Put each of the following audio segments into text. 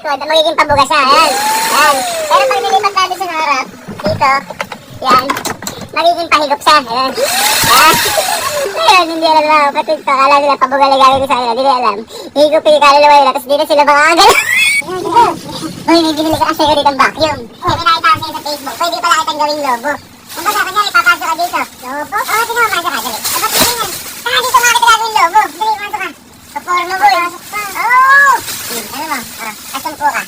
likod, magiging pabuga siya. Ayan. Ayan. Pero pag nilipat natin sa harap, dito, yan, magiging pahigop siya. Ayan. Ayan, hindi alam na ako. Pati ito, kala nila pabuga na gagawin sa kanila. Hindi alam. Higupin yung kaluluwa nila, tapos dito sila makakagal. Uy, may binili ka kasi ulit ang vacuum. May nakita kasi sa Facebook, pwede pala kitang gawing lobo. Kung baga, kanyari, papasok ka dito. Lobo? Oo, sino pumasok ka? Dali. Dapat dito yan. Saka dito mga kita gawing lobo. Dali, pumasok ka. Kaporno mo, pasok pa. Oo! Ano mo? Asumpo ka.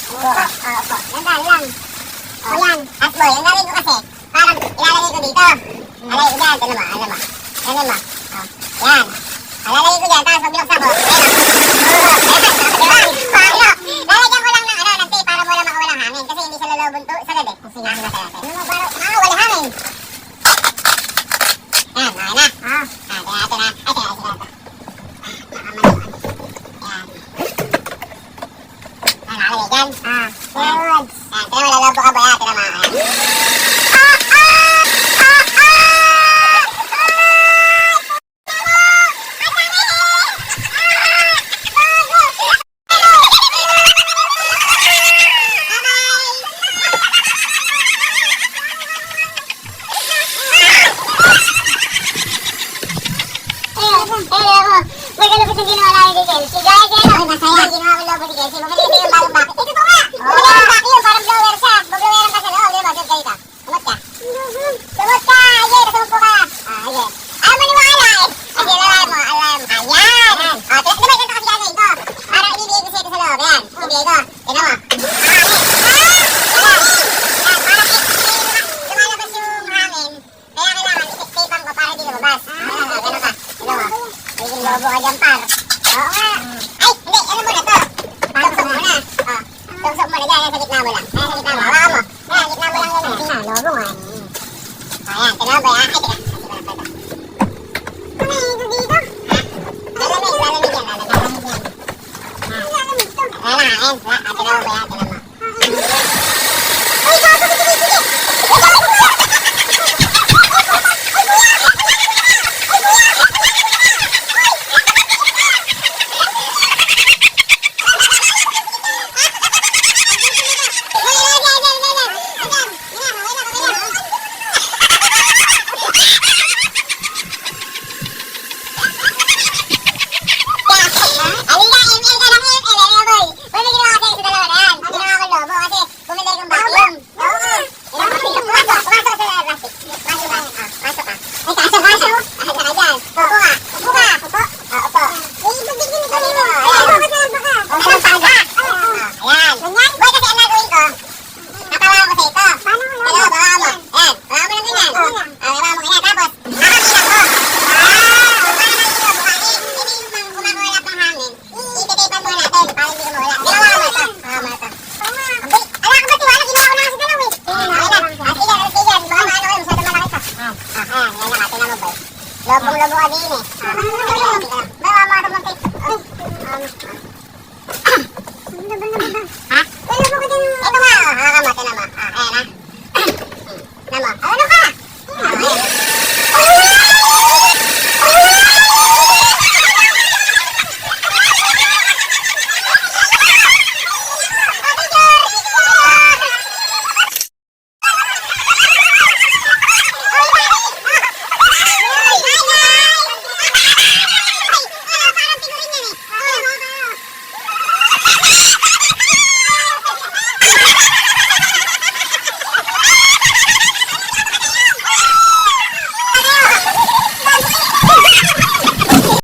Asumpo ka. Oo, po. Nandaan lang. O yan. At boy, ang gawin ko kasi, parang ilalagay ko dito. Alay ko dyan. Ano mo? Ano mo? Ano mo? Yan. Alalagay ko dyan. Tapos pag binuksan ko. Lalagyan ko lang ng tape para wala makawalang hangin. Kasi hindi siya lalobon to. Sa gabi. Kung sinahan na tayo. Ano mo? Para makawala hangin. Yan. Okay na. Tingnan natin ha. Ay, tingnan natin. Nakalagay dyan. Good. Yan, tira mo, lalobo ka ba yan? Tira mo. Magkalapit yung ginawa namin kay Kelsey. Guys, yan o. Masaya. Ginawa ko lobo si Kelsey. Magaling ito yung bagong bakit. Ito nga! Magaling vacuum. Parang blower siya. Bubloweran ka sa loob. Diba? Diyan ka dito. Sumot ka. Sumot ka! Ayun, nasumpo ka. Ayun. Ayaw maniwala eh. Ayun, alarm mo. Alarm. Ayan! Diba, ganito kasi gagawin ko. Parang ibibigay ko siya ito sa loob. Yan. Ibibigay ko. Tignan mo. Lumalabas yung hangin. Kaya kailangan i-tape ko para hindi lumabas. Ganun ka. Tignan mo. Magiging lobo ka dyan, par. Oo nga. Ay, hindi. Ano muna to? Tugsok muna. Tugsok muna dyan. Yan sa gitna mo lang. Ayan sa gitna mo. Hawakan mo. Ayan, gitna mo lang yun. Lobo nga. Ayan, tignan mo ba yan? Ay, tignan. Ano ito dito? Lalamig, lalamig yan. Lalamig yan. Lalamig to. Ayan na, ayan. Tignan mo ba yan? Tignan mo. Ay, gago. Sige, sige. Lobong-lobo ka din eh. Bawa mo ito mong tape. Ha? Lobo ka din. Ito nga. Hawakan mo. Tinan mo. Ayan ha. Tinan mo. Ano ka?